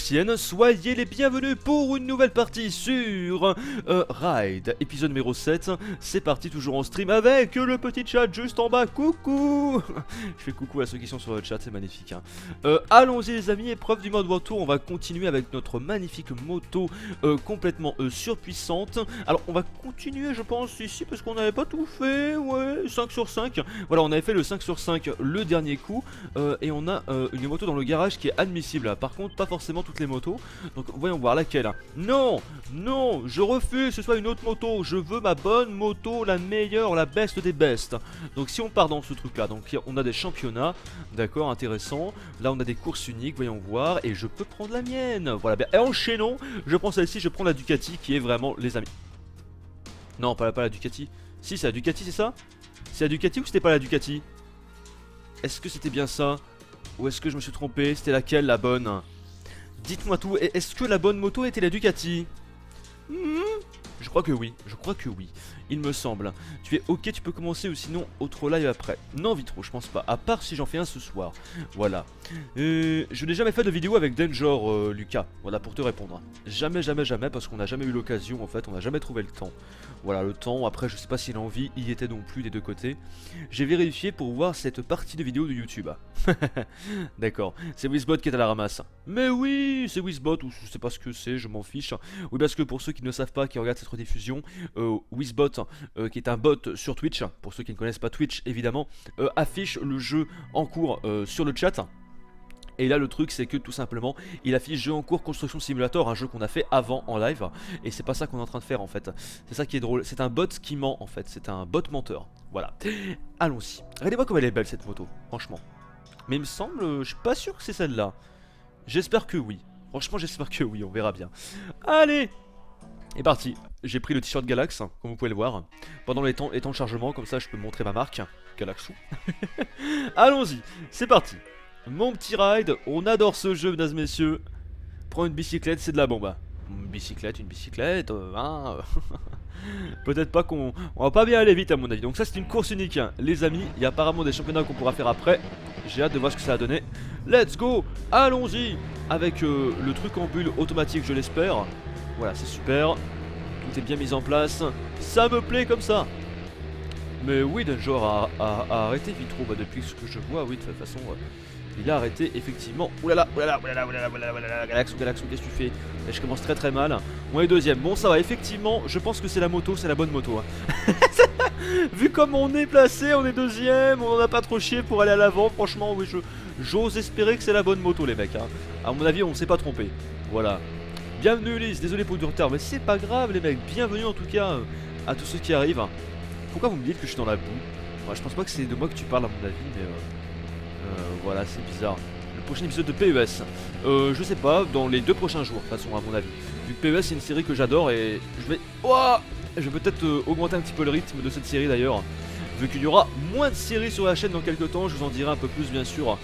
galaxienne, soyez les bienvenus pour une nouvelle partie sur Ride, épisode numéro 7. C'est parti, toujours en stream avec le petit chat juste en bas, coucou. Je fais coucou à ceux qui sont sur le chat, c'est magnifique hein. Allons-y les amis, épreuve du mode retour, on va continuer avec notre magnifique moto complètement surpuissante. Alors on va continuer je pense ici parce qu'on n'avait pas tout fait, ouais, 5 sur 5. Voilà, on avait fait le 5 sur 5 le dernier coup et on a une moto dans le garage qui est admissible. Par contre pas forcément toutes les motos. Donc voyons voir laquelle. Non, non, je refuse que ce soit une autre moto. Je veux ma bonne moto, la meilleure, la best des best. Donc si on part dans ce truc là, donc on a des championnats, d'accord, intéressant. Là on a des courses uniques, voyons voir. Et je peux prendre la mienne. Voilà, bien. Et enchaînons, je prends celle-ci, je prends la Ducati qui est vraiment les amis. Non, pas la Ducati. Si, c'est la Ducati, c'est ça? C'est la Ducati ou c'était pas la Ducati? Est-ce que c'était bien ça? Ou est-ce que je me suis trompé? C'était laquelle la bonne? Dites-moi tout, est-ce que la bonne moto était la Ducati? Je crois que oui, il me semble. Tu es ok, tu peux commencer ou sinon autre live après. Non Vitro, je pense pas, à part si j'en fais un ce soir. Voilà. Je n'ai jamais fait de vidéo avec Danger, Lucas, voilà pour te répondre. Jamais, parce qu'on n'a jamais eu l'occasion en fait, on n'a jamais trouvé le temps. Voilà, le temps, après je sais pas si l'envie y était non plus des deux côtés. J'ai vérifié pour voir cette partie de vidéo de YouTube. D'accord, c'est Wizbot qui est à la ramasse. Mais oui, c'est Wizbot, ou je sais pas ce que c'est, je m'en fiche. Oui, parce que pour ceux qui ne savent pas, qui regardent cette rediffusion, Wizbot, qui est un bot sur Twitch, pour ceux qui ne connaissent pas Twitch évidemment, affiche le jeu en cours sur le chat. Et là le truc c'est que tout simplement il affiche jeu en cours Construction Simulator, un jeu qu'on a fait avant en live. Et c'est pas ça qu'on est en train de faire en fait. C'est ça qui est drôle, c'est un bot qui ment en fait, c'est un bot menteur. Voilà, allons-y. Regardez-moi comme elle est belle cette moto, franchement. Mais il me semble, je suis pas sûr que c'est celle-là. J'espère que oui, franchement j'espère que oui, on verra bien. Allez, et parti. J'ai pris le t-shirt Galax, comme vous pouvez le voir, pendant les temps de chargement, comme ça je peux montrer ma marque, Galaxou. Allons-y, c'est parti. Mon petit ride, on adore ce jeu, mesdames et messieurs. Prends une bicyclette, c'est de la bombe. Une bicyclette, hein. Peut-être pas qu'on... On va pas bien aller vite à mon avis. Donc ça c'est une course unique, hein. Les amis, il y a apparemment des championnats qu'on pourra faire après. J'ai hâte de voir ce que ça a donné. Let's go, allons-y. Avec le truc en bulle automatique, je l'espère. Voilà, c'est super. Tout est bien mis en place. Ça me plaît comme ça. Mais oui, Danger a arrêté Vitro, bah, depuis ce que je vois, oui, de toute façon... il a arrêté effectivement. Oulala, Galaxou, qu'est-ce que tu fais? Et je commence très mal. On est deuxième. Bon, ça va, effectivement, je pense que c'est la moto, c'est la bonne moto. Hein. Vu comme on est placé, on est deuxième, on en a pas trop chié pour aller à l'avant. Franchement, oui, j'ose espérer que c'est la bonne moto, les mecs. Hein. À mon avis, on s'est pas trompé. Voilà. Bienvenue, Ulysse, désolé pour le retard, mais c'est pas grave, les mecs. Bienvenue en tout cas à tous ceux qui arrivent. Pourquoi vous me dites que je suis dans la boue? Moi, je pense pas que c'est de moi que tu parles, à mon avis, mais. Voilà, c'est bizarre. Le prochain épisode de PES, je sais pas, dans les 2 prochains jours, de toute façon, à mon avis. Vu que PES c'est une série que j'adore et je vais... Ouah, je vais peut-être augmenter un petit peu le rythme de cette série d'ailleurs. Vu qu'il y aura moins de séries sur la chaîne dans quelques temps, je vous en dirai un peu plus bien sûr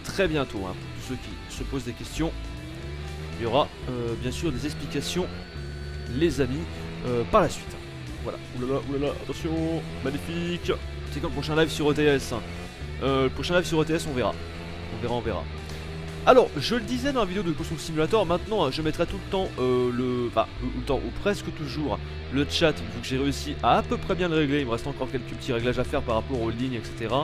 très bientôt. Hein, pour tous ceux qui se posent des questions, il y aura bien sûr des explications, les amis, par la suite. Voilà, oulala, attention, magnifique. C'est quand le prochain live sur ETS? Le prochain live sur ETS, on verra. On verra. Alors, je le disais dans la vidéo de Construction Simulator, maintenant je mettrai tout le temps ou presque toujours, le chat, vu que j'ai réussi à peu près bien le régler. Il me reste encore quelques petits réglages à faire par rapport aux lignes, etc.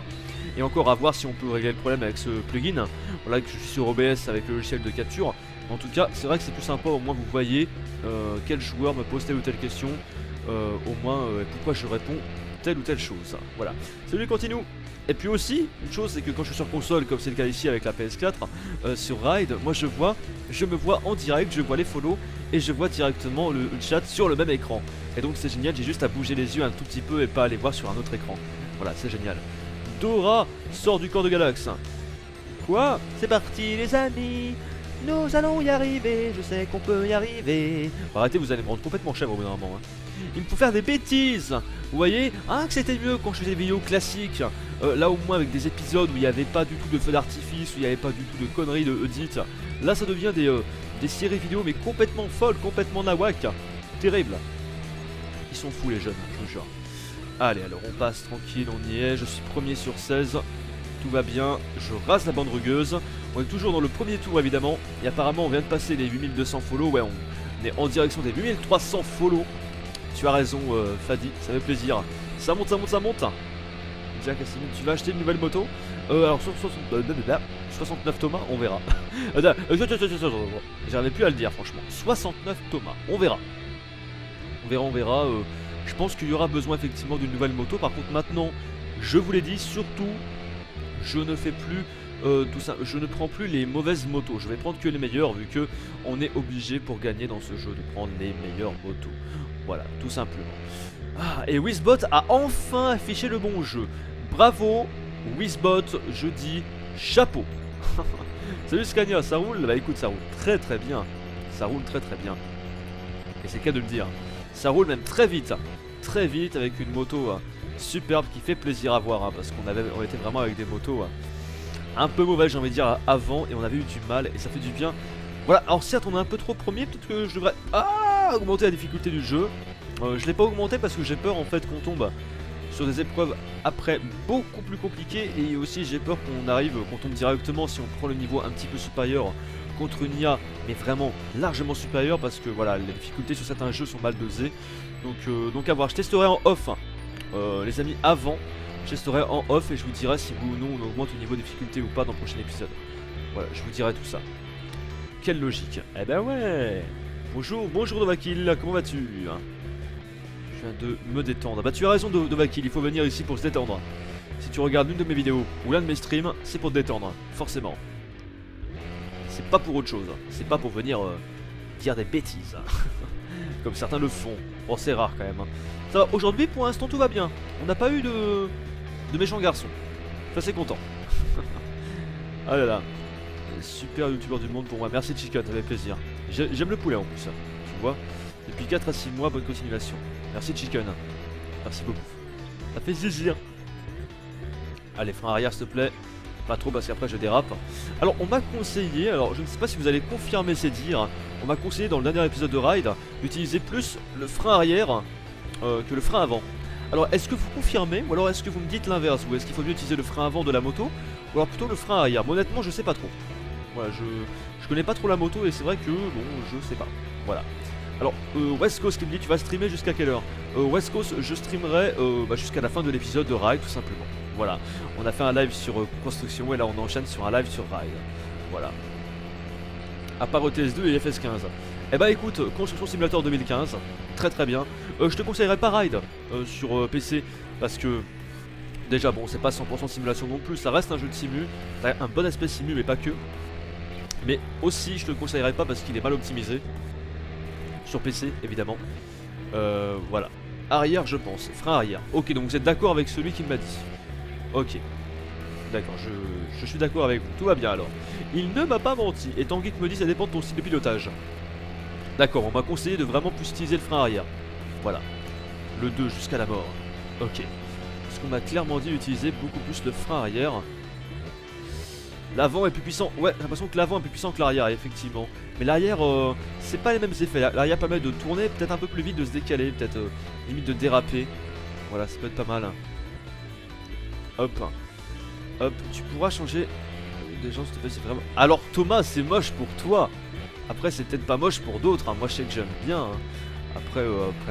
Et encore à voir si on peut régler le problème avec ce plugin. Voilà, que je suis sur OBS avec le logiciel de capture. En tout cas, c'est vrai que c'est plus sympa, au moins vous voyez quel joueur me pose telle ou telle question. Au moins, pourquoi je réponds telle ou telle chose. Voilà. Salut, continue. Et puis aussi, une chose c'est que quand je suis sur console, comme c'est le cas ici avec la PS4, sur Ride, moi je me vois en direct, je vois les follow et je vois directement le chat sur le même écran. Et donc c'est génial, j'ai juste à bouger les yeux un tout petit peu et pas aller voir sur un autre écran. Voilà, c'est génial. Dora sort du corps de Galax. Quoi? C'est parti les amis, nous allons y arriver, je sais qu'on peut y arriver. Arrêtez, vous allez me rendre complètement chèvre au bout d'un moment. Hein. Il me faut faire des bêtises. Vous voyez, hein, que c'était mieux quand je faisais des vidéos classiques. Là au moins avec des épisodes où il n'y avait pas du tout de feu d'artifice, où il n'y avait pas du tout de conneries de edit. Là ça devient des séries vidéo mais complètement folles, complètement nawak. Terrible. Ils sont fous les jeunes, je vous jure. Allez, alors on passe tranquille, on y est. Je suis premier sur 16. Tout va bien, je rase la bande rugueuse. On est toujours dans le premier tour évidemment. Et apparemment on vient de passer les 8200 follow. Ouais, on est en direction des 8300 follow. Tu as raison Fadi, ça fait plaisir. Ça monte, ça monte, ça monte. Jack Assimil, tu vas acheter une nouvelle moto. Alors sur 69 Thomas, on verra. J'arrivais plus à le dire franchement. 69 Thomas, on verra. On verra. Je pense qu'il y aura besoin effectivement d'une nouvelle moto. Par contre maintenant, je vous l'ai dit, surtout, je ne fais plus tout ça. Je ne prends plus les mauvaises motos. Je vais prendre que les meilleures vu que on est obligé pour gagner dans ce jeu de prendre les meilleures motos. Voilà, tout simplement. Ah, et Wizbot a enfin affiché le bon jeu. Bravo, Wizbot, je dis chapeau. Salut Scania, ça roule? Bah écoute, ça roule très très bien. Ça roule très très bien. Et c'est le cas de le dire. Ça roule même très vite avec une moto superbe qui fait plaisir à voir. Parce qu'on était vraiment avec des motos un peu mauvaises, j'ai envie de dire, avant. Et on avait eu du mal et ça fait du bien. Voilà, alors certes on est un peu trop premier. Peut-être que je devrais augmenter la difficulté du jeu. Je l'ai pas augmenté parce que j'ai peur en fait qu'on tombe sur des épreuves après beaucoup plus compliquées. Et aussi j'ai peur qu'on tombe directement si on prend le niveau un petit peu supérieur contre une IA, mais vraiment largement supérieure, parce que voilà, les difficultés sur certains jeux sont mal dosées. Donc à voir, je testerai en off les amis avant. Je testerai en off et je vous dirai si oui ou non on augmente le niveau de difficulté ou pas dans le prochain épisode. Voilà, je vous dirai tout ça. Quelle logique. Eh ben ouais. Bonjour Dovakil, comment vas-tu? Je viens de me détendre. Bah tu as raison Dovakil, il faut venir ici pour se détendre. Si tu regardes l'une de mes vidéos ou l'un de mes streams, c'est pour te détendre, forcément. C'est pas pour autre chose, c'est pas pour venir dire des bêtises. Comme certains le font. Bon, c'est rare quand même. Ça va, aujourd'hui pour l'instant tout va bien. On n'a pas eu de méchants garçons. Je suis assez content. Ah là là. Super youtubeur du monde pour moi. Merci Chicken, ça fait plaisir. J'aime le poulet en plus. Tu vois. Depuis 4 à 6 mois, bonne continuation. Merci Chicken. Merci beaucoup. Ça fait plaisir. Allez, frein arrière s'il te plaît. Pas trop parce qu'après je dérape. Alors on m'a conseillé, alors je ne sais pas si vous allez confirmer ces dires, on m'a conseillé dans le dernier épisode de Ride d'utiliser plus le frein arrière que le frein avant. Alors est-ce que vous confirmez ou alors est-ce que vous me dites l'inverse? Ou est-ce qu'il faut mieux utiliser le frein avant de la moto ou alors plutôt le frein arrière? Bon, honnêtement je sais pas trop. Voilà, je connais pas trop la moto et c'est vrai que bon je sais pas. Voilà. Alors West Coast qui me dit tu vas streamer jusqu'à quelle heure? West Coast je streamerai jusqu'à la fin de l'épisode de Ride tout simplement. Voilà, on a fait un live sur construction et là on enchaîne sur un live sur Ride. Voilà. À part ETS2 et FS15. Eh bah écoute, Construction Simulator 2015, très très bien. Je te conseillerais pas Ride sur PC parce que déjà bon c'est pas 100% simulation non plus, ça reste un jeu de simu, un bon aspect simu mais pas que. Mais aussi je te le conseillerais pas parce qu'il est mal optimisé. Sur PC évidemment. Voilà. Arrière je pense, frein arrière. Ok, donc vous êtes d'accord avec celui qui m'a dit. Ok. D'accord, je suis d'accord avec vous. Tout va bien alors. Il ne m'a pas menti. Et Tanguy me dit ça dépend de ton style de pilotage. D'accord, on m'a conseillé de vraiment plus utiliser le frein arrière. Voilà. Le 2 jusqu'à la mort. Ok. Parce qu'on m'a clairement dit d'utiliser beaucoup plus le frein arrière. L'avant est plus puissant. Ouais, j'ai l'impression que l'avant est plus puissant que l'arrière, effectivement. Mais l'arrière, c'est pas les mêmes effets. L'arrière permet de tourner peut-être un peu plus vite, de se décaler, peut-être limite de déraper. Voilà, ça peut être pas mal. Hop. Hop, tu pourras changer des gens s'il te plaît, c'est vraiment... Alors Thomas, c'est moche pour toi. Après, c'est peut-être pas moche pour d'autres. Moi, je sais que j'aime bien. Après,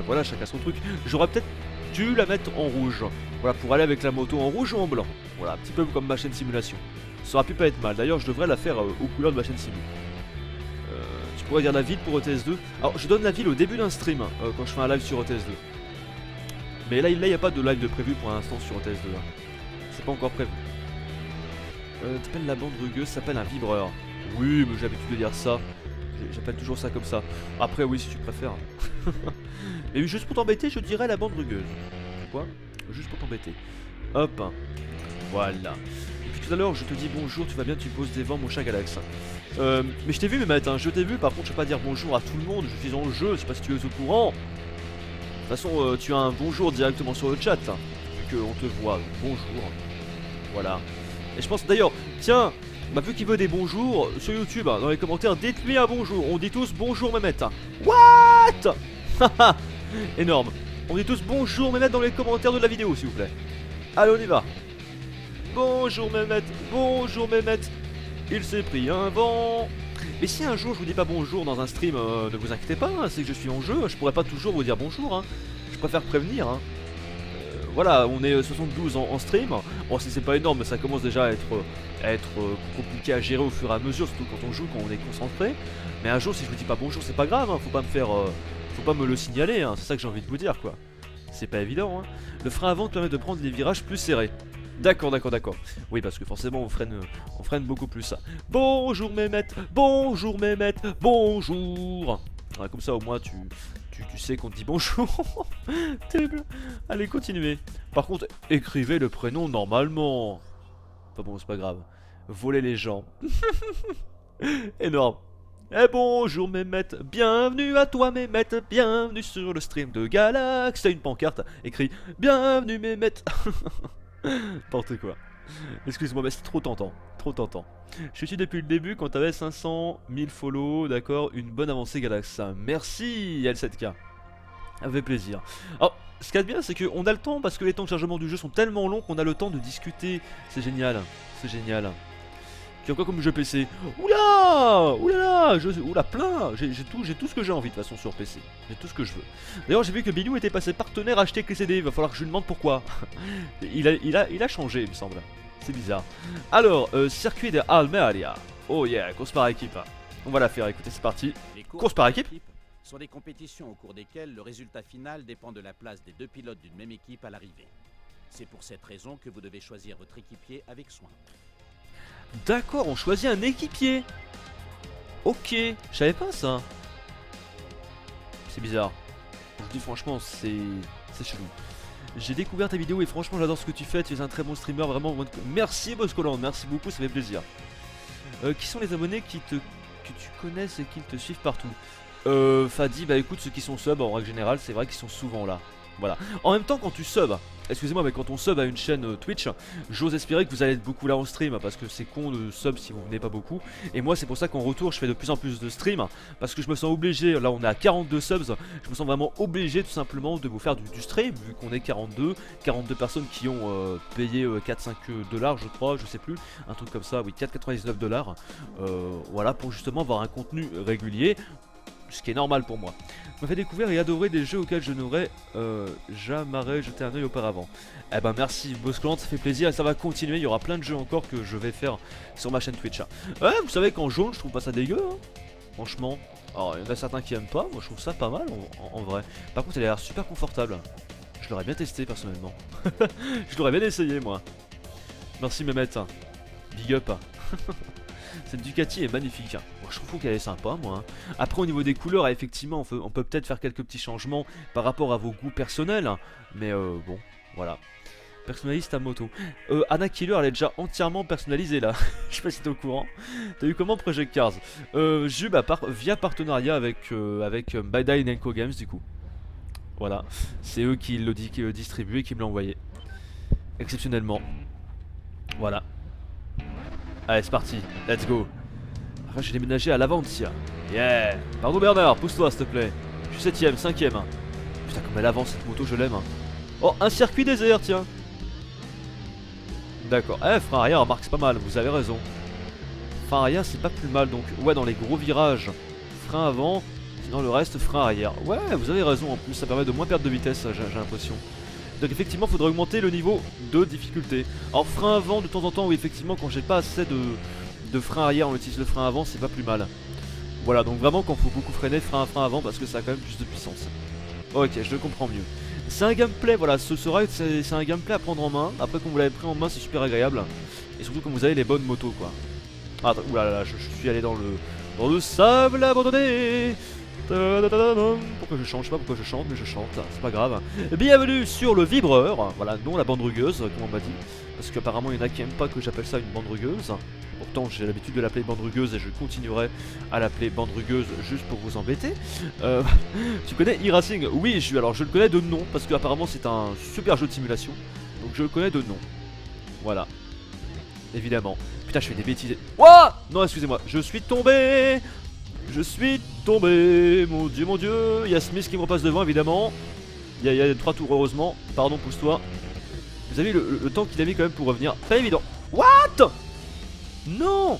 voilà, chacun son truc. J'aurais peut-être dû la mettre en rouge. Voilà, pour aller avec la moto en rouge ou en blanc. Voilà, un petit peu comme ma chaîne simulation. Ça aurait pu pas être mal. D'ailleurs, je devrais la faire aux couleurs de ma chaîne simu. Tu pourrais dire la ville pour ETS2. Alors, je donne la ville au début d'un stream quand je fais un live sur ETS2. Mais là, il n'y a pas de live de prévu pour l'instant sur ETS2. C'est pas encore prévu. T'appelles la bande rugueuse, ça s'appelle un vibreur. Oui, mais j'ai l'habitude de dire ça. J'appelle toujours ça comme ça. Après, oui, si tu préfères. Mais juste pour t'embêter, je dirais la bande rugueuse. Quoi? Juste pour t'embêter. Hop. Voilà. Depuis tout à l'heure, je te dis bonjour, tu vas bien, tu poses des vents, mon chat Galax. Mais je t'ai vu, mes maîtres, hein, je t'ai vu. Par contre, je vais pas dire bonjour à tout le monde. Je suis en jeu, je sais pas si tu es au courant. De toute façon, tu as un bonjour directement sur le chat. Hein, vu qu'on te voit. Bonjour. Voilà. Et je pense d'ailleurs, tiens, bah, vu qu'il veut des bonjours sur YouTube, dans les commentaires, dites-lui un bonjour. On dit tous bonjour Mehmet. What? Haha. Énorme. On dit tous bonjour Mehmet dans les commentaires de la vidéo, s'il vous plaît. Allez, on y va. Bonjour Mehmet. Bonjour Mehmet. il s'est pris un vent. Mais si un jour je vous dis pas bonjour dans un stream, ne vous inquiétez pas, hein, c'est que je suis en jeu, je pourrais pas toujours vous dire bonjour, hein. Je préfère prévenir, hein. Voilà, on est 72 en stream. Bon, c'est pas énorme, mais ça commence déjà à être compliqué à gérer au fur et à mesure, surtout quand on joue, quand on est concentré. Mais un jour, si je vous dis pas bonjour, c'est pas grave, hein, faut pas me le signaler, hein, c'est ça que j'ai envie de vous dire, quoi. C'est pas évident, hein. Le frein avant te permet de prendre les virages plus serrés. D'accord, d'accord, d'accord. Oui, parce que forcément, on freine beaucoup plus ça. Bonjour Mehmet, bonjour Mehmet, bonjour. Ouais, comme ça, au moins, tu sais qu'on te dit bonjour. Terrible. Allez, continuez. Par contre, écrivez le prénom normalement. Enfin bon, c'est pas grave. Voler les gens. Énorme. Eh bonjour Mehmet, bienvenue à toi Mehmet, bienvenue sur le stream de Galax. T'as une pancarte écrit bienvenue Mehmet. N'importe quoi. Excuse-moi, mais c'est trop tentant. Trop tentant. Je suis depuis le début quand t'avais 500 000 follow, d'accord. Une bonne avancée Galax. Merci L7K. Avec plaisir. Alors, ce qu'il y a de bien, c'est qu'on a le temps parce que les temps de chargement du jeu sont tellement longs qu'on a le temps de discuter. C'est génial. C'est génial. Puis encore comme jeu PC. Oula, oulala, oula plein. J'ai tout ce que j'ai envie de toute façon sur PC. J'ai tout ce que je veux. D'ailleurs, j'ai vu que Bilou était passé partenaire acheté avec les CD. Il va falloir que je lui demande pourquoi. il a changé, il me semble. C'est bizarre. Alors, circuit de Almeria. Oh yeah, course par équipe. On va la faire. Écoutez, c'est parti. Course par équipe sont des compétitions au cours desquelles le résultat final dépend de la place des deux pilotes d'une même équipe à l'arrivée. C'est pour cette raison que vous devez choisir votre équipier avec soin. D'accord, on choisit un équipier. Ok, je savais pas ça. C'est bizarre. Je vous dis franchement, c'est chelou. J'ai découvert ta vidéo et franchement j'adore ce que tu fais. Tu es un très bon streamer, vraiment. Merci Boscoland, merci beaucoup, ça fait plaisir. Qui sont les abonnés que tu connaisses et qui te suivent partout? Fadi, bah écoute, ceux qui sont sub en règle générale, c'est vrai qu'ils sont souvent là. Voilà. En même temps, quand tu sub, excusez-moi, mais quand on sub à une chaîne Twitch, j'ose espérer que vous allez être beaucoup là en stream, parce que c'est con de sub si vous venez pas beaucoup. Et moi, c'est pour ça qu'en retour, je fais de plus en plus de streams, parce que je me sens obligé. Là, on est à 42 subs, je me sens vraiment obligé tout simplement de vous faire du stream, vu qu'on est 42 personnes qui ont payé 4-5 $, je crois, je sais plus, un truc comme ça, oui, 4,99 $. Voilà, pour justement avoir un contenu régulier. Ce qui est normal pour moi. M'a fait découvrir et adorer des jeux auxquels je n'aurais jamais jeté un oeil auparavant. Eh ben merci Boscoland, ça fait plaisir et ça va continuer. Il y aura plein de jeux encore que je vais faire sur ma chaîne Twitch. Ouais, vous savez qu'en jaune, je trouve pas ça dégueu, hein. Franchement. Alors, il y en a certains qui aiment pas, moi je trouve ça pas mal en vrai. Par contre, elle a l'air super confortable. Je l'aurais bien testé personnellement. Je l'aurais bien essayé, moi. Merci Mehmet. Big up. Cette Ducati est magnifique. Bon, je trouve qu'elle est sympa, moi. Après, au niveau des couleurs, effectivement, on peut peut-être faire quelques petits changements par rapport à vos goûts personnels. Mais bon, voilà. Personnalise ta moto. Anna Killer, elle est déjà entièrement personnalisée là. Je sais pas si t'es au courant. T'as eu comment Project Cars? Jub via partenariat avec Bandai Namco Games, du coup. Voilà. C'est eux qui le distribuent et qui me l'ont envoyé. Exceptionnellement. Voilà. Allez, c'est parti, let's go. Après, j'ai déménagé à l'Avantia. Yeah. Pardon Bernard, pousse-toi s'il te plaît. Je suis 7ème, 5ème. Putain, comme elle avance cette moto, je l'aime. Oh, un circuit désert, tiens. D'accord. Frein arrière, remarque, c'est pas mal, vous avez raison. Frein arrière, c'est pas plus mal, donc ouais, dans les gros virages, frein avant. Sinon, le reste, frein arrière. Ouais, vous avez raison, en plus, ça permet de moins perdre de vitesse, j'ai l'impression. Donc effectivement, il faudrait augmenter le niveau de difficulté. Alors frein avant, de temps en temps, oui, effectivement, quand j'ai pas assez de frein arrière, on utilise le frein avant, c'est pas plus mal. Voilà, donc vraiment, quand il faut beaucoup freiner, frein avant, parce que ça a quand même plus de puissance. Ok, je le comprends mieux. C'est un gameplay, voilà, ce ride, c'est un gameplay à prendre en main. Après, quand vous l'avez pris en main, c'est super agréable. Et surtout quand vous avez les bonnes motos, quoi. Ah, attends, oulala, je suis allé dans le sable abandonné. Pourquoi je chante? Je sais pas pourquoi je chante, mais je chante, c'est pas grave. Bienvenue sur le vibreur, voilà, non la bande rugueuse, comme on m'a dit. Parce qu'apparemment il y en a qui aiment pas que j'appelle ça une bande rugueuse. Pourtant j'ai l'habitude de l'appeler bande rugueuse et je continuerai à l'appeler bande rugueuse juste pour vous embêter. Tu connais e-racing? Oui, alors je le connais de nom, parce qu'apparemment c'est un super jeu de simulation. Donc je le connais de nom. Voilà. Évidemment. Putain, je fais des bêtises. Ouah! Non, excusez-moi, je suis tombé! Je suis tombé, mon dieu, il y a Smith qui me repasse devant évidemment. Il y a 3 tours heureusement, pardon pousse-toi. Vous avez vu le temps qu'il a mis quand même pour revenir, pas évident. What? Non!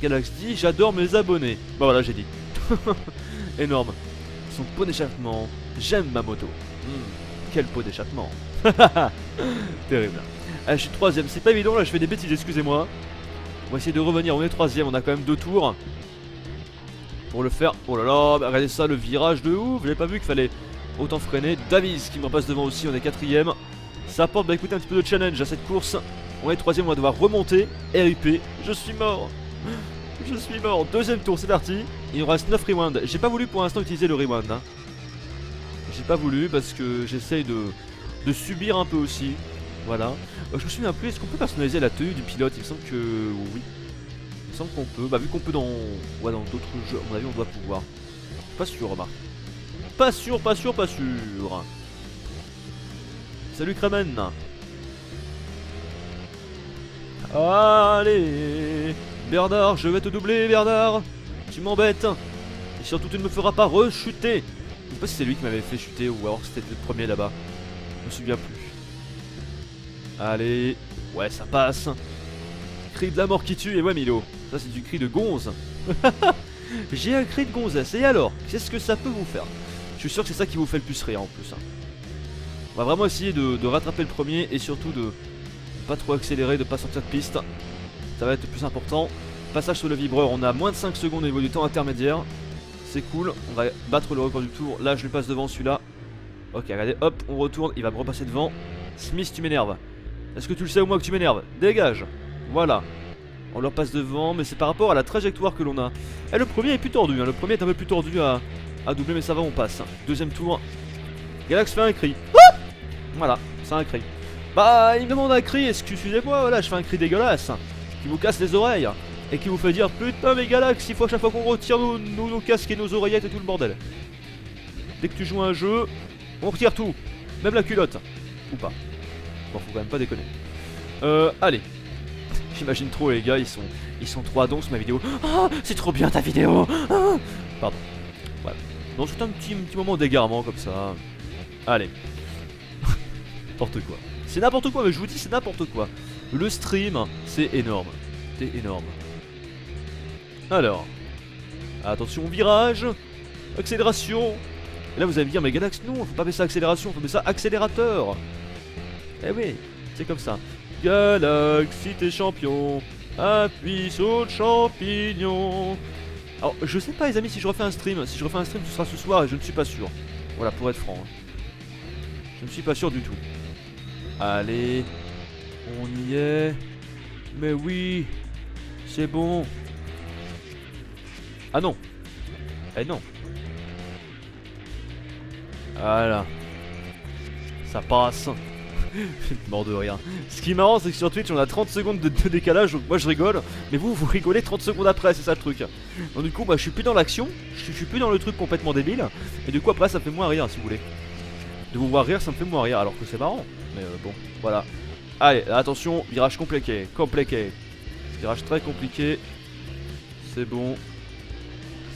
Galax dit j'adore mes abonnés. Bah voilà, j'ai dit. Énorme. Son pot d'échappement. J'aime ma moto. Quel pot d'échappement. Terrible. Ah, je suis troisième, c'est pas évident là, je fais des bêtises, excusez-moi. On va essayer de revenir, on est troisième, on a quand même 2 tours. Pour le faire, oh là là, bah regardez ça, le virage de ouf, j'avais pas vu qu'il fallait autant freiner. Davis qui m'en passe devant aussi, on est quatrième. Ça apporte, bah écoutez, un petit peu de challenge à cette course. On est troisième, on va devoir remonter. RIP, je suis mort. Je suis mort, deuxième tour, c'est parti. Il nous reste 9 rewind, j'ai pas voulu pour l'instant utiliser le rewind hein. J'ai pas voulu parce que j'essaye de subir un peu aussi. Voilà. Je me souviens plus, est-ce qu'on peut personnaliser la tenue du pilote? Il me semble que oui. Il me semble qu'on peut. Bah vu qu'on peut dans d'autres jeux, à mon avis on doit pouvoir. Pas sûr, remarque. Pas sûr, pas sûr, pas sûr. Salut Kramen. Allez Bernard, je vais te doubler Bernard. Tu m'embêtes. Et surtout tu ne me feras pas rechuter. Je sais pas si c'est lui qui m'avait fait chuter ou alors c'était le premier là-bas. Je me souviens plus. Allez, ouais ça passe. Cri de la mort qui tue, et ouais Milo, ça c'est du cri de gonze. J'ai un cri de gonzesse, et alors, qu'est-ce que ça peut vous faire? Je suis sûr que c'est ça qui vous fait le plus rire en plus hein. On va vraiment essayer de rattraper le premier et surtout de pas trop accélérer, de pas sortir de piste. Ça va être le plus important. Passage sur le vibreur, on a moins de 5 secondes au niveau du temps intermédiaire. C'est cool, on va battre le record du tour. Là je lui passe devant celui-là. Ok, regardez, hop, on retourne, il va me repasser devant. Smith, tu m'énerves. Est-ce que tu le sais au moins que tu m'énerves? Dégage. Voilà. On leur passe devant, mais c'est par rapport à la trajectoire que l'on a. Et le premier est plus tordu, hein. Le premier est un peu plus tordu à doubler, mais ça va, on passe. Deuxième tour. Galax fait un cri. Ah, voilà, c'est un cri. Bah, il me demande un cri, excusez-moi, voilà, je fais un cri dégueulasse. Qui vous casse les oreilles. Et qui vous fait dire, putain mais Galax, il faut à chaque fois qu'on retire nos casques et nos oreillettes et tout le bordel. Dès que tu joues à un jeu, on retire tout. Même la culotte. Ou pas. Bon, faut quand même pas déconner. Allez. J'imagine trop les gars, ils sont trop adons sur ma vidéo. Ah, c'est trop bien ta vidéo. Ah. Pardon. Voilà. Donc c'est un petit moment d'égarement comme ça. Allez. N'importe quoi. C'est n'importe quoi, mais je vous dis c'est n'importe quoi. Le stream, c'est énorme. C'est énorme. Alors. Attention, virage. Accélération. Et là vous allez me dire, mais Galax, non, faut pas mettre ça accélération, faut mettre ça accélérateur. Eh oui, c'est comme ça. Galax, si t'es champion, appuie sur le champignon. Alors, je sais pas les amis si je refais un stream. Si je refais un stream, ce sera ce soir et je ne suis pas sûr. Voilà, pour être franc. Je ne suis pas sûr du tout. Allez, on y est. Mais oui, c'est bon. Ah non. Eh non. Voilà. Ça passe. Mort de rien. Ce qui est marrant, c'est que sur Twitch on a 30 secondes de décalage, donc moi je rigole, mais vous rigolez 30 secondes après, c'est ça le truc. Donc du coup, bah je suis plus dans l'action, je suis plus dans le truc complètement débile, et du coup après ça me fait moins rire si vous voulez. De vous voir rire, ça me fait moins rire, alors que c'est marrant, mais bon, voilà. Allez, attention, virage compliqué, virage très compliqué. C'est bon,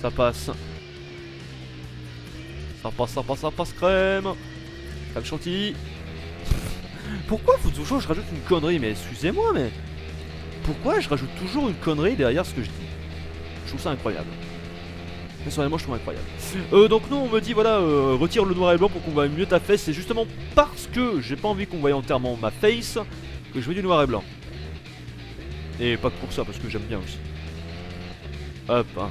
ça passe. Ça passe crème. Crème chantilly. Pourquoi faut toujours que je rajoute une connerie? Mais excusez-moi, mais pourquoi je rajoute toujours une connerie derrière ce que je dis? Je trouve ça incroyable. Personnellement, je trouve incroyable. Donc non, on me dit voilà, retire le noir et blanc pour qu'on voit mieux ta face. C'est justement parce que j'ai pas envie qu'on voie entièrement ma face que je mets du noir et blanc. Et pas que pour ça, parce que j'aime bien aussi. Hop. Hein.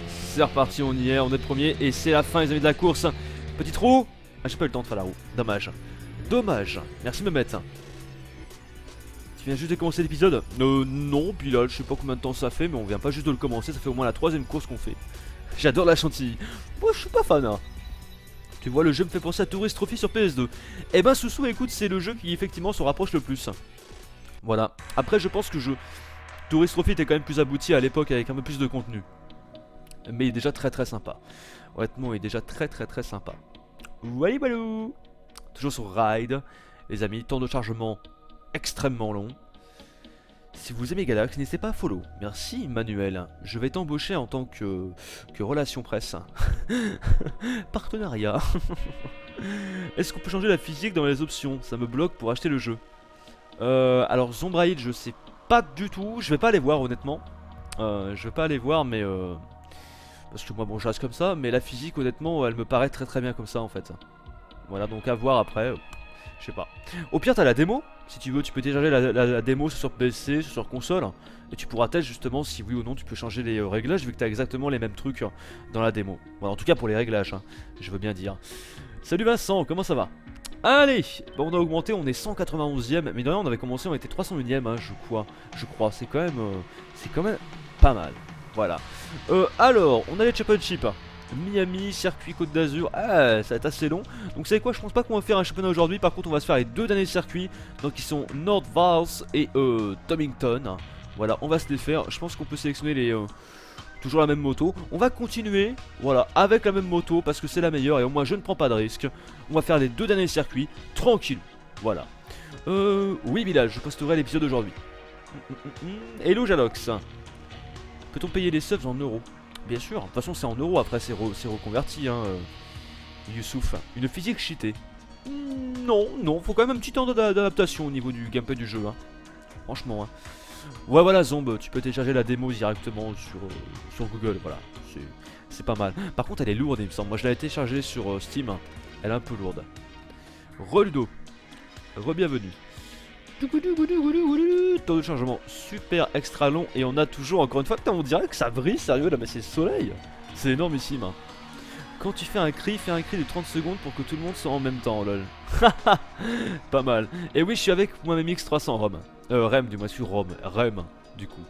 C'est reparti, on y est, on est le premier et c'est la fin les amis de la course. Petit trou. Ah, j'ai pas eu le temps de faire la roue. Dommage. Dommage. Merci Mehmet. Tu viens juste de commencer l'épisode? Non, puis là je sais pas combien de temps ça fait, mais on vient pas juste de le commencer, ça fait au moins la 3ème course qu'on fait. J'adore la chantilly. Moi je suis pas fan hein. Tu vois, le jeu me fait penser à Tourist Trophy sur PS2. Eh ben Soussou, écoute, c'est le jeu qui effectivement se rapproche le plus. Voilà. Après je pense que Tourist Trophy était quand même plus abouti à l'époque avec un peu plus de contenu. Mais il est déjà très sympa. Honnêtement il est déjà très sympa. Voilà balou. Toujours sur Ride. Les amis, temps de chargement extrêmement long. Si vous aimez Galax, n'hésitez pas à follow. Merci Manuel. Je vais t'embaucher en tant que relation presse. Partenariat. Est-ce qu'on peut changer la physique dans les options? Ça me bloque pour acheter le jeu. Alors Zombraid, je sais pas du tout, je vais pas aller voir honnêtement. Je vais pas aller voir mais parce que moi bon je reste comme ça, mais la physique honnêtement elle me paraît très très bien comme ça en fait. Voilà donc à voir après, je sais pas. Au pire t'as la démo, si tu veux tu peux télécharger la démo sur PC, sur console. Et tu pourras tester justement si oui ou non tu peux changer les réglages vu que t'as exactement les mêmes trucs dans la démo. Voilà en tout cas pour les réglages, hein, je veux bien dire. Salut Vincent, comment ça va? Allez, bon, on a augmenté, on est 191ème, mais d'ailleurs on avait commencé, on était 301ème, hein, je crois, c'est quand même pas mal, voilà. Alors, on a les championships, Miami, circuit Côte d'Azur, ah, ça va être assez long, donc vous savez quoi, je pense pas qu'on va faire un championnat aujourd'hui, par contre on va se faire les deux derniers circuits, donc qui sont North Vals et Tomington, voilà, on va se les faire, je pense qu'on peut sélectionner les... toujours la même moto, on va continuer, voilà, avec la même moto parce que c'est la meilleure et au moins je ne prends pas de risque. On va faire les deux derniers circuits, tranquille, voilà. Oui village, je posterai l'épisode d'aujourd'hui. Hello Jalox. Peut-on payer les subs en euros? Bien sûr, de toute façon c'est en euros, après c'est reconverti, hein, Youssouf. Une physique cheatée. Non, faut quand même un petit temps d'adaptation au niveau du gameplay du jeu, hein. Franchement, hein. Ouais voilà Zomb, tu peux télécharger la démo directement sur Google, voilà, c'est pas mal. Par contre elle est lourde il me semble, moi je l'avais téléchargée sur Steam, elle est un peu lourde. Reludo, re-bienvenue. Temps de chargement super extra long et on a toujours encore une fois, putain on dirait que ça brille sérieux là mais c'est le soleil. C'est énormissime hein. Quand tu fais un cri de 30 secondes pour que tout le monde soit en même temps lol. Pas mal. Et oui je suis avec moi-même X300 Rem. Rem du moins sur Rem du coup.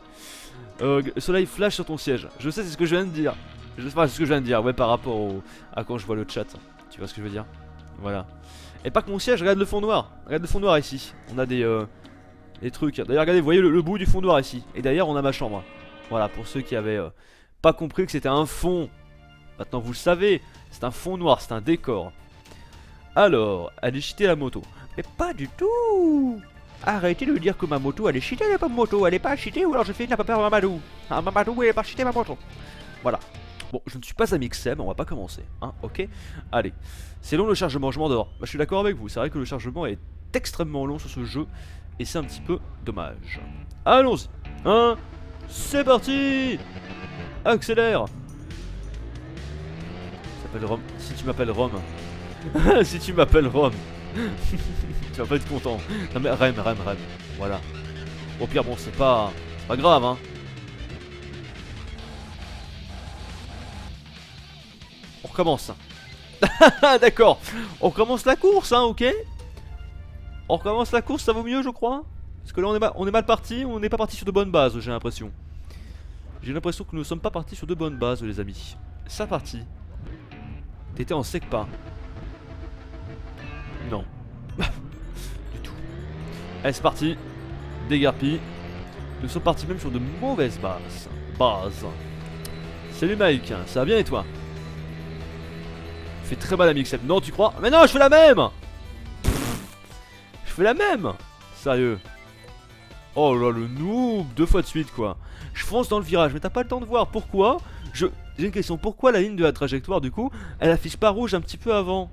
Soleil flash sur ton siège. Je sais c'est ce que je viens de dire. Je sais pas c'est ce que je viens de dire ouais par rapport à quand je vois le chat. Tu vois ce que je veux dire? Voilà. Et pas que mon siège, regarde le fond noir. Regarde le fond noir ici. On a des trucs. D'ailleurs regardez vous voyez le bout du fond noir ici. Et d'ailleurs on a ma chambre. Voilà pour ceux qui avaient pas compris que c'était un fond. Maintenant vous le savez, c'est un fond noir, c'est un décor. Alors, elle est cheatée la moto. Mais pas du tout. Arrêtez de dire que ma moto elle est cheatée, elle est pas moto, elle est pas cheatée ou alors je fais une papier à Mamadou. Ah Mamadou elle est pas cheatée ma moto. Voilà. Bon, je ne suis pas un Mixem, on va pas commencer, hein, ok. Allez, c'est long le chargement, je m'endors. Bah, je suis d'accord avec vous, c'est vrai que le chargement est extrêmement long sur ce jeu et c'est un petit peu dommage. Allons-y, hein, c'est parti. Accélère. Rome. Si tu m'appelles Rome. Si tu m'appelles Rome. Tu vas pas être content. Non mais Rem. Voilà. Au pire bon c'est pas grave hein. On recommence. D'accord. On recommence la course hein ok. On recommence la course ça vaut mieux je crois. Parce que là on est mal parti. On n'est pas parti sur de bonnes bases j'ai l'impression. J'ai l'impression que nous ne sommes pas partis sur de bonnes bases les amis. C'est parti. T'étais en sec pas? Non. Du tout. Allez c'est parti. Dégarpis. Nous sommes partis même sur de mauvaises bases. Salut Mike, ça va bien et toi? Fais très mal à Mixep. Non tu crois? Mais non je fais la même. Je fais la même. Sérieux. Oh là le noob. 2 fois de suite quoi. Je fonce dans le virage mais t'as pas le temps de voir. Pourquoi? J'ai une question, pourquoi la ligne de la trajectoire du coup elle affiche pas rouge un petit peu avant?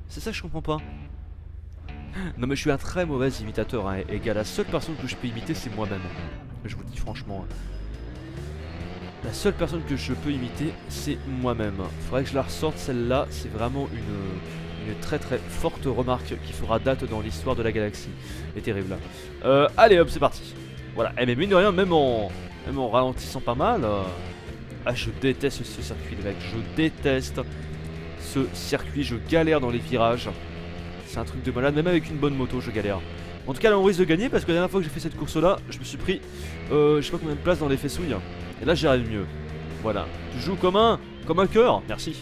C'est ça que je comprends pas. Non mais je suis un très mauvais imitateur hein, et gars la seule personne que je peux imiter c'est moi-même. Je vous le dis franchement. La seule personne que je peux imiter c'est moi-même. Faudrait que je la ressorte celle-là, c'est vraiment une très très forte remarque qui fera date dans l'histoire de la galaxie. C'est terrible. Allez hop c'est parti. Voilà, et mais mine de rien même en ralentissant pas mal... Ah je déteste ce circuit les mecs, je déteste ce circuit, je galère dans les virages. C'est un truc de malade, même avec une bonne moto je galère. En tout cas là on risque de gagner parce que la dernière fois que j'ai fait cette course là, je me suis pris je sais pas combien de place dans les fessouilles. Et là j'arrive mieux. Voilà, tu joues comme un cœur, merci.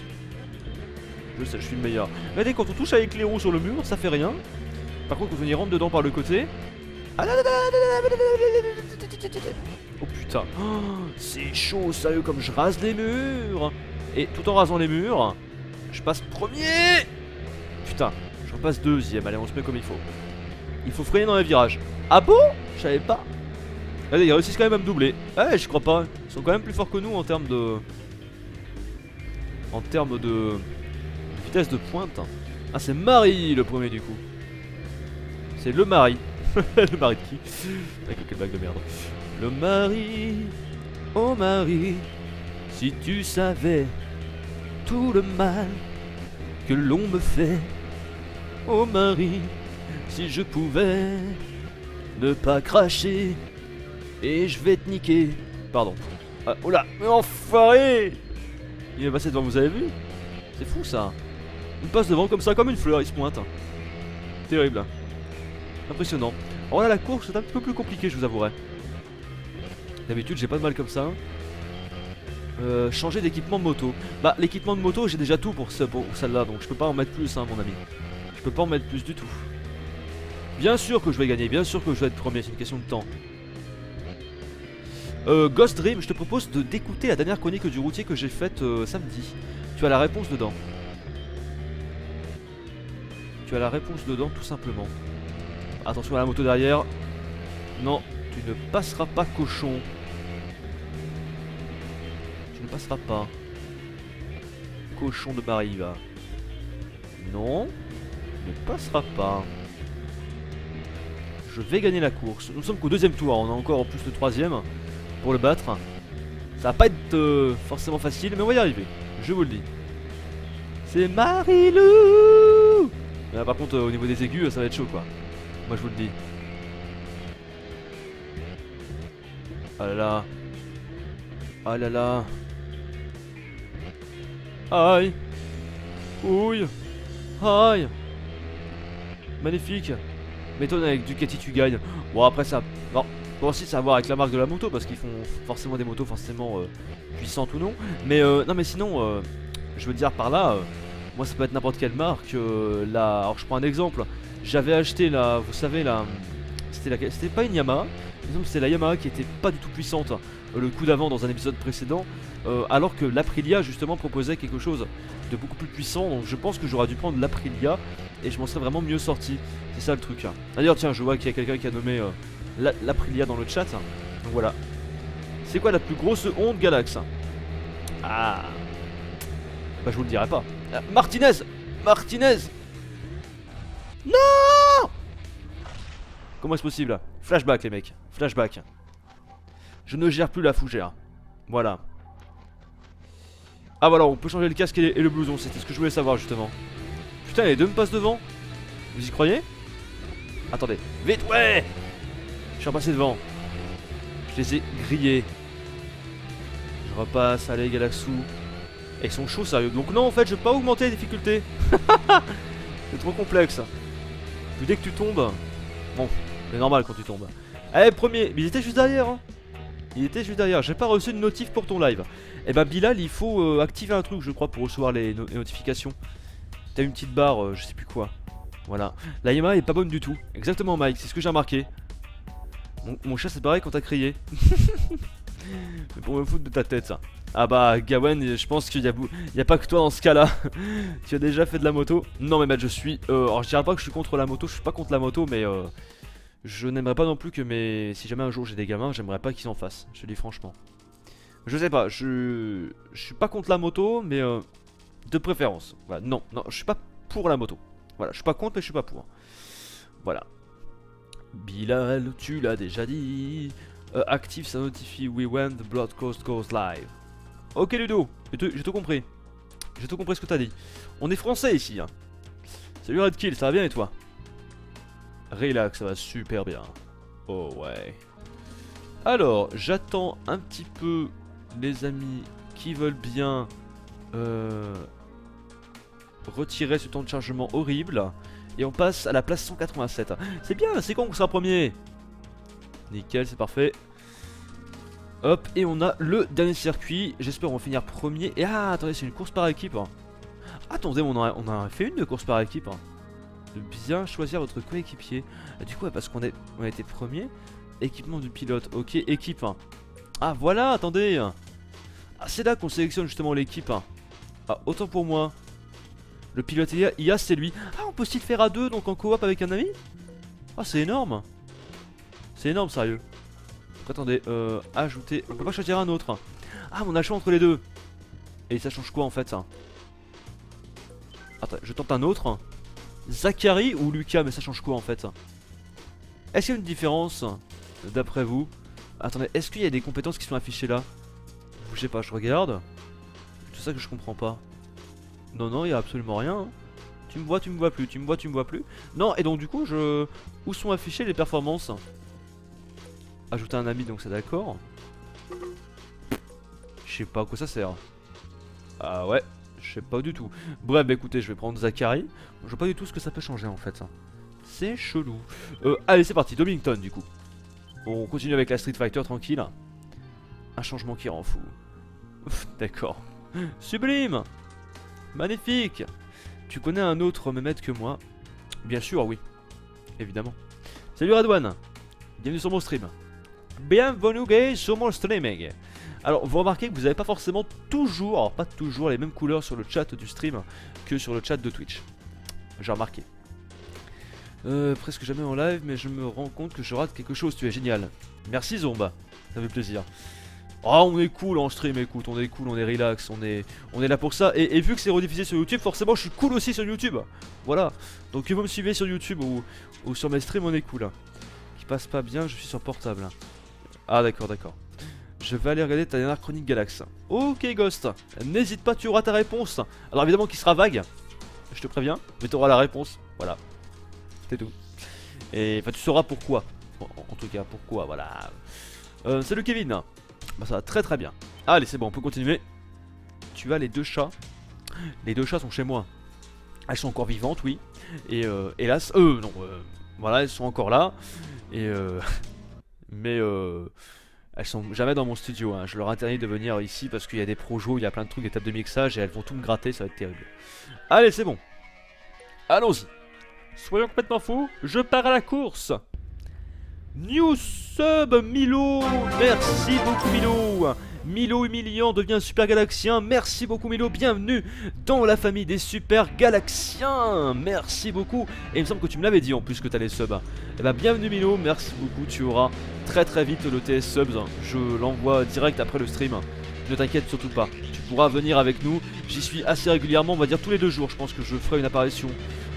Je sais, je suis le meilleur. Regardez quand on touche avec les roues sur le mur, ça fait rien. Par contre quand on y rentre dedans par le côté... Oh putain, oh, c'est chaud, sérieux, comme je rase les murs. Et tout en rasant les murs, je passe premier. Putain, je repasse deuxième, allez on se met comme il faut. Il faut freiner dans les virages. Ah bon? Je savais pas. Allez, ils réussissent quand même à me doubler. Ouais, je crois pas, ils sont quand même plus forts que nous en termes de... vitesse de pointe. Ah c'est Marie le premier du coup. C'est le mari. Le mari de qui? Avec quelle blague de merde. Le mari, oh mari, si tu savais tout le mal que l'on me fait. Oh mari, si je pouvais ne pas cracher et je vais te niquer. Pardon. Ah, oh là, mais enfoiré! Il est passé devant, vous avez vu? C'est fou ça. Il passe devant comme ça, comme une fleur, il se pointe. Terrible. Impressionnant. Alors là, la course c'est un petit peu plus compliqué, je vous avouerai. D'habitude, j'ai pas de mal comme ça. Changer d'équipement de moto. Bah, l'équipement de moto, j'ai déjà tout pour celle-là, donc je peux pas en mettre plus, hein, mon ami. Je peux pas en mettre plus du tout. Bien sûr que je vais gagner, bien sûr que je vais être premier, c'est une question de temps. Ghost Dream, je te propose d'écouter la dernière chronique du routier que j'ai faite samedi. Tu as la réponse dedans. Tu as la réponse dedans, tout simplement. Attention à la moto derrière. Non, tu ne passeras pas, cochon. Tu ne passeras pas. Cochon de Marie, va. Non, tu ne passeras pas. Je vais gagner la course. Nous sommes qu'au deuxième tour, on a encore en plus le troisième pour le battre. Ça va pas être forcément facile, mais on va y arriver. Je vous le dis. C'est Marilou. Là, par contre, au niveau des aigus, ça va être chaud, quoi. Moi, je vous le dis. Ah là là. Ah là là. Aïe. Ouille. Aïe. Magnifique. M'étonne avec Ducati tu gagnes. Bon après ça. Bon aussi ça a à voir avec la marque de la moto parce qu'ils font forcément des motos forcément puissantes ou non. Mais non mais sinon je veux dire par là moi ça peut être n'importe quelle marque là. Alors je prends un exemple. J'avais acheté la. Vous savez la. C'était pas une Yamaha. C'était la Yamaha qui était pas du tout puissante le coup d'avant dans un épisode précédent. Alors que l'Aprilia justement proposait quelque chose de beaucoup plus puissant. Donc je pense que j'aurais dû prendre l'Aprilia et je m'en serais vraiment mieux sorti. C'est ça le truc. D'ailleurs tiens je vois qu'il y a quelqu'un qui a nommé l'Aprilia dans le chat. Donc voilà. C'est quoi la plus grosse honte Galax? Ah bah je vous le dirai pas. Martinez. Martinez. Non. Comment est-ce possible? Flashback les mecs. Flashback. Je ne gère plus la fougère. Voilà. Ah voilà, on peut changer le casque et le blouson, c'était ce que je voulais savoir justement. Putain, les deux me passent devant. Vous y croyez? Attendez, vite, ouais. Je suis repassé devant. Je les ai grillés. Je repasse, allez Galaxou. Et ils sont chauds sérieux. Donc non en fait je vais pas augmenter les difficultés. C'est trop complexe. Puis dès que tu tombes. Bon, c'est normal quand tu tombes. Allez premier, mais il était juste derrière hein. Il était juste derrière, j'ai pas reçu de notif pour ton live. Et bah Bilal il faut activer un truc je crois pour recevoir les notifications. T'as une petite barre, je sais plus quoi. Voilà, la Yamaha est pas bonne du tout. Exactement Mike, c'est ce que j'ai remarqué. Mon chat c'est pareil quand t'as crié. C'est pour me foutre de ta tête ça. Ah bah Gawen je pense qu'il y a pas que toi dans ce cas là. Tu as déjà fait de la moto. Non mais mec je suis alors je dirais pas que je suis contre la moto, je suis pas contre la moto mais je n'aimerais pas non plus que si jamais un jour j'ai des gamins, j'aimerais pas qu'ils s'en fassent, je te dis franchement. Je sais pas, je suis pas contre la moto, mais de préférence. Voilà, non, je suis pas pour la moto. Voilà, je suis pas contre, mais je suis pas pour. Voilà. Bilal, tu l'as déjà dit. Active, ça notifie We Went, the broadcast goes live. Ok Ludo, j'ai tout compris. J'ai tout compris ce que t'as dit. On est français ici. Hein. Salut Redkill, ça va bien et toi? Relax, ça va super bien. Oh ouais. Alors, j'attends un petit peu les amis qui veulent bien retirer ce temps de chargement horrible. Et on passe à la place 187. C'est bien, c'est quand qu'on sera premier? Nickel, c'est parfait. Hop, et on a le dernier circuit. J'espère on va finir premier. Et ah, attendez, c'est une course par équipe. Attendez, on a fait une de course par équipe. De bien choisir votre coéquipier. Du coup, parce qu'on a été premier. Équipement du pilote, ok, équipe. Ah voilà, attendez. Ah, c'est là qu'on sélectionne justement l'équipe. Ah, autant pour moi. Le pilote IA, c'est lui. Ah, on peut aussi le faire à deux, donc en coop avec un ami. Ah, c'est énorme. C'est énorme, sérieux. Donc, attendez, ajouter. On peut pas choisir un autre. Ah, on a le choix entre les deux. Et ça change quoi en fait ça? Attends, je tente un autre. Zachary ou Lucas, mais ça change quoi en fait? Est-ce qu'il y a une différence d'après vous? Attendez, est-ce qu'il y a des compétences qui sont affichées là? Je sais pas, je regarde. C'est ça que je comprends pas. Non, non, il y a absolument rien. Hein. Tu me vois plus, tu me vois, tu me vois plus. Non, et donc du coup, où sont affichées les performances? Ajouter un ami, donc c'est d'accord. Je sais pas à quoi ça sert. Ah ouais, je sais pas du tout. Bref, bah écoutez, je vais prendre Zachary. Je vois pas du tout ce que ça peut changer en fait. C'est chelou. Allez, c'est parti, Domington du coup. On continue avec la Street Fighter tranquille. Un changement qui rend fou. D'accord. Sublime. Magnifique. Tu connais un autre Mehmet que moi? Bien sûr, oui. Évidemment. Salut Radwan. Bienvenue sur mon stream. Bienvenue guys sur mon streaming. Alors vous remarquez que vous n'avez pas forcément toujours, alors pas toujours les mêmes couleurs sur le chat du stream que sur le chat de Twitch. J'ai remarqué. Presque jamais en live, mais je me rends compte que je rate quelque chose. Tu es génial. Merci Zomba, ça fait plaisir. Oh, on est cool en stream, écoute, on est cool, on est relax, on est là pour ça. Et vu que c'est rediffusé sur YouTube, forcément je suis cool aussi sur YouTube. Voilà. Donc que vous me suivez sur YouTube ou sur mes streams, on est cool. Qui passe pas bien, je suis sur portable. Ah d'accord, d'accord. Je vais aller regarder ta dernière chronique Galax. Ok Ghost, n'hésite pas, tu auras ta réponse. Alors évidemment qu'il sera vague, je te préviens, mais tu auras la réponse. Voilà. C'est tout. Et enfin tu sauras pourquoi. En tout cas pourquoi, voilà. Salut Kevin. Bah ça va très très bien. Allez c'est bon, on peut continuer. Tu as les deux chats. Les deux chats sont chez moi. Elles sont encore vivantes, oui. Et hélas, non, voilà, elles sont encore là. Et mais elles sont jamais dans mon studio. Hein. Je leur interdis de venir ici parce qu'il y a des projos, il y a plein de trucs, des tables de mixage et elles vont tout me gratter, ça va être terrible. Allez, c'est bon. Allons-y. Soyons complètement fous, je pars à la course. New sub Milo. Merci beaucoup Milo. Milo Humiliant devient super galaxien. Merci beaucoup Milo, bienvenue dans la famille des super galaxiens. Merci beaucoup. Et il me semble que tu me l'avais dit en plus que t'as les subs. Et bah bienvenue Milo, merci beaucoup. Tu auras très très vite le TS subs. Je l'envoie direct après le stream. Ne t'inquiète surtout pas. Tu pourras venir avec nous. J'y suis assez régulièrement, on va dire tous les 2 jours. Je pense que je ferai une apparition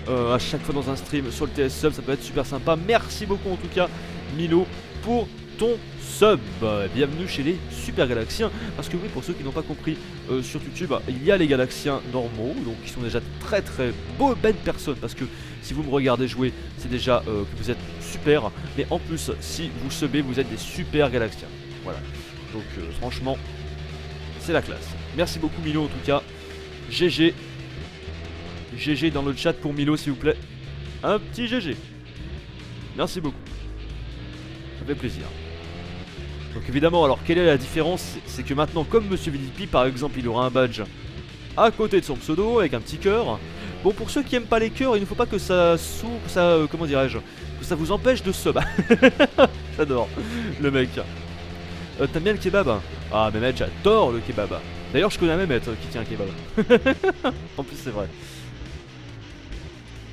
à chaque fois dans un stream sur le TS sub. Ça peut être super sympa. Merci beaucoup en tout cas Milo pour ton sub. Bienvenue chez les super galaxiens. Parce que oui, pour ceux qui n'ont pas compris, sur YouTube il y a les galaxiens normaux, donc qui sont déjà très très beaux, belles personnes. Parce que si vous me regardez jouer, c'est déjà que vous êtes super. Mais en plus, si vous subez, vous êtes des super galaxiens. Voilà. Donc franchement, c'est la classe. Merci beaucoup Milo en tout cas. GG. GG dans le chat pour Milo s'il vous plaît. Un petit GG. Merci beaucoup. Ça fait plaisir. Donc évidemment, alors quelle est la différence? C'est que maintenant, comme Monsieur VDP par exemple, il aura un badge à côté de son pseudo avec un petit cœur. Bon, pour ceux qui aiment pas les cœurs, il ne faut pas que ça comment dirais-je, que ça vous empêche de sub. J'adore le mec. T'aimes bien le kebab? Ah Mehmet, j'adore le kebab. D'ailleurs je connais un Mehmet qui tient un kebab. En plus c'est vrai.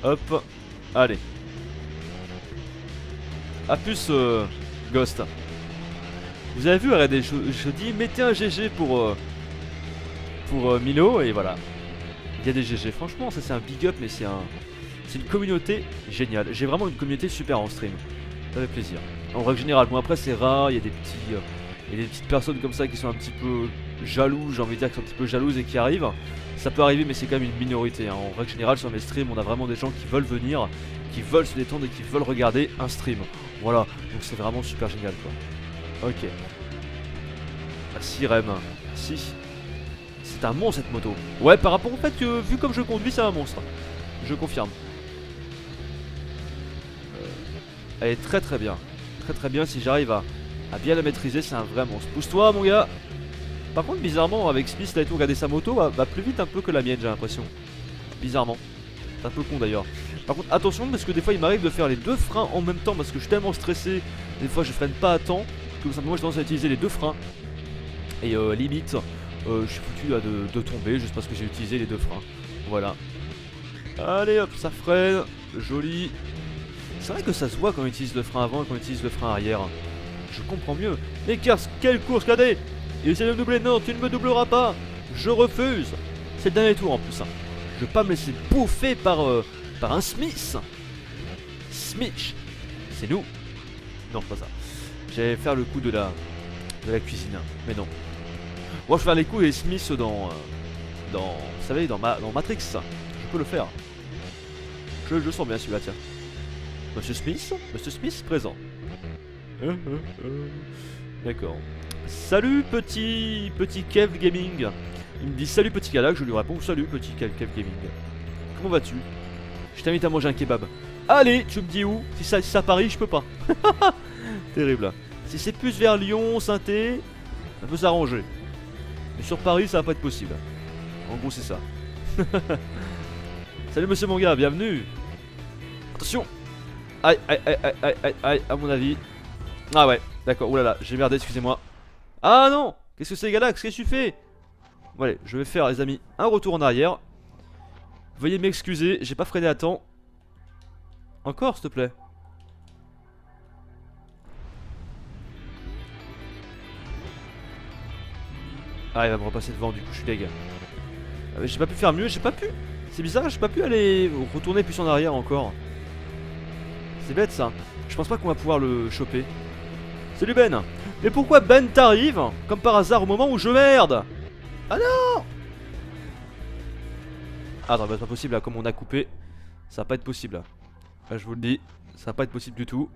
Hop, allez. A plus Ghost. Vous avez vu, regardez, je dis mettez un GG pour Milo et voilà. Il y a des GG, franchement ça c'est un big up, mais c'est une communauté géniale. J'ai vraiment une communauté super en stream. Ça fait plaisir. En règle générale, bon après c'est rare, il y a des petites personnes comme ça qui sont un petit peu jalouses, j'ai envie de dire, qui sont un petit peu jalouses et qui arrivent. Ça peut arriver mais c'est quand même une minorité. Hein. En règle générale sur mes streams, on a vraiment des gens qui veulent venir, qui veulent se détendre et qui veulent regarder un stream. Voilà, donc c'est vraiment super génial quoi. Ok. Ah si Rem, si. C'est un monstre cette moto. Ouais, par rapport au fait que vu comme je conduis, c'est un monstre. Je confirme. Elle est très très bien. Très très bien, si j'arrive à bien la maîtriser, c'est un vrai monstre. Pousse-toi mon gars. Par contre bizarrement avec Smith là et tout, regarder sa moto va plus vite un peu que la mienne, j'ai l'impression. Bizarrement. C'est un peu con d'ailleurs. Par contre attention parce que des fois il m'arrive de faire les 2 freins en même temps parce que je suis tellement stressé. Des fois je freine pas à temps que simplement j'ai tendance à utiliser les 2 freins. Et limite je suis foutu de tomber juste parce que j'ai utilisé les 2 freins. Voilà. Allez hop, ça freine. Joli. C'est vrai que ça se voit quand on utilise le frein avant et quand on utilise le frein arrière. Je comprends mieux. Mais quelle course cadet! Il essaie de me doubler, non, tu ne me doubleras pas. Je refuse. C'est le dernier tour en plus. Hein. Je vais pas me laisser bouffer par un Smith. Smith, c'est nous. Non, pas ça. J'allais faire le coup de la cuisine, mais non. Moi, je vais faire les coups et Smith vous savez, dans Matrix. Je peux le faire. Je sens bien celui-là, tiens. Monsieur Smith présent. D'accord. Salut petit Kev Gaming. Il me dit salut petit Galax, je lui réponds salut petit Kev Gaming. Comment vas-tu? Je t'invite à manger un kebab. Allez, tu me dis où? Si ça Paris, je peux pas. Terrible. Si c'est plus vers Lyon, Saint-Étienne, ça peut s'arranger. Mais sur Paris, ça va pas être possible. En gros, c'est ça. Salut monsieur mon gars, bienvenue. Attention. Aïe, aïe, aïe, aïe, aïe, aïe, aïe, à mon avis. Ah ouais, d'accord, oulala, j'ai merdé, excusez-moi. Ah non. Qu'est-ce que c'est Galax? Qu'est-ce que tu fais? Bon allez, je vais faire les amis un retour en arrière. Veuillez m'excuser, j'ai pas freiné à temps. Encore s'il te plaît. Ah il va me repasser devant du coup je suis deg. J'ai pas pu faire mieux, j'ai pas pu. C'est bizarre, j'ai pas pu aller retourner plus en arrière encore. C'est bête ça. Je pense pas qu'on va pouvoir le choper. Salut Ben. Mais pourquoi Ben t'arrive comme par hasard au moment où je merde? Ah non. Ah non, bah, c'est pas possible là, comme on a coupé. Ça va pas être possible là. Là je vous le dis, ça va pas être possible du tout.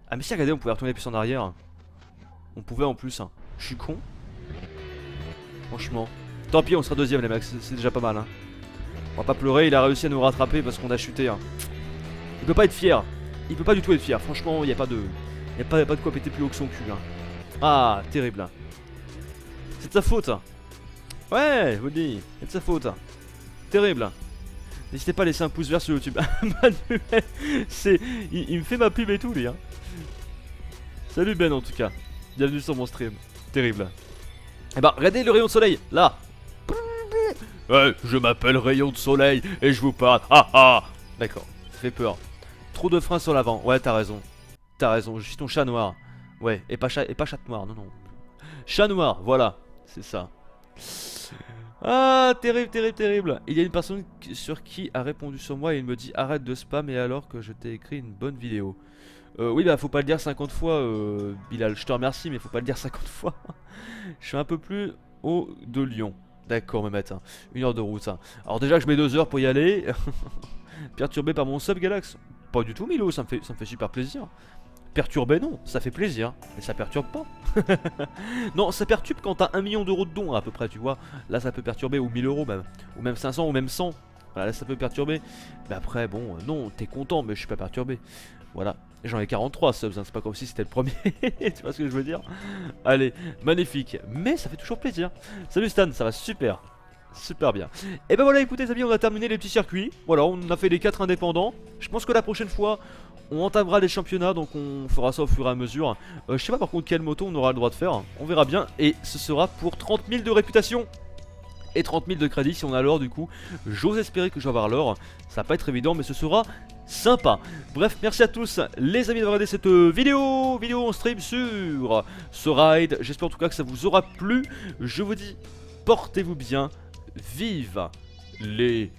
Ah mais si regardez, on pouvait retourner plus en arrière. On pouvait en plus hein. Je suis con. Franchement. Tant pis, on sera deuxième les mecs, c'est déjà pas mal hein. On va pas pleurer, il a réussi à nous rattraper parce qu'on a chuté hein. Il peut pas être fier. Il peut pas du tout être fier, franchement il y a pas de... Y a pas de quoi péter plus haut que son cul hein. Ah, terrible. C'est de sa faute. Ouais, je vous le dis, c'est de sa faute. Terrible. N'hésitez pas à laisser un pouce vert sur YouTube. Manuel, c'est... Il me fait ma pub et tout lui hein. Salut Ben en tout cas. Bienvenue sur mon stream. Terrible. Eh bah regardez le rayon de soleil, là. Ouais, je m'appelle Rayon de Soleil et je vous parle. Ah ah. D'accord, ça fait peur. Trop de freins sur l'avant. Ouais, t'as raison. T'as raison, je suis ton chat noir. Ouais, et pas chat noir, non, non. Chat noir, voilà, c'est ça. Ah, terrible, terrible, terrible. Il y a une personne sur qui a répondu sur moi et il me dit arrête de spam et alors que je t'ai écrit une bonne vidéo. Oui, bah faut pas le dire 50 fois, Bilal. Je te remercie, mais faut pas le dire 50 fois. Je suis un peu plus haut de Lyon. D'accord, me mettre 1 heure de route. Hein. Alors, déjà que je mets 2 heures pour y aller. Perturbé par mon sub Galax. Pas du tout, Milo, ça me fait super plaisir. Perturbé, non, ça fait plaisir, mais ça perturbe pas. Non, ça perturbe quand t'as 1 million d'euros de dons à peu près, tu vois. Là, ça peut perturber, ou 1000 euros même, ou même 500, ou même 100. Voilà, là, ça peut perturber. Mais après, bon, non, t'es content, mais je suis pas perturbé. Voilà, j'en ai 43 subs, hein. C'est pas comme si c'était le premier. Tu vois ce que je veux dire? Allez, magnifique, mais ça fait toujours plaisir. Salut Stan, ça va super. Super bien. Et ben voilà, écoutez les amis, on a terminé les petits circuits. Voilà, on a fait les 4 indépendants. Je pense que la prochaine fois on entamera les championnats, donc on fera ça au fur et à mesure. Je sais pas par contre quelle moto on aura le droit de faire. On verra bien. Et ce sera pour 30 000 de réputation et 30 000 de crédit si on a l'or du coup. J'ose espérer que je vais avoir l'or. Ça va pas être évident mais ce sera sympa. Bref, merci à tous les amis d'avoir regardé cette vidéo en stream sur ce ride. J'espère en tout cas que ça vous aura plu. Je vous dis, portez-vous bien. Vive les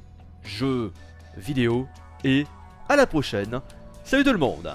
jeux vidéo et à la prochaine. Salut tout le monde!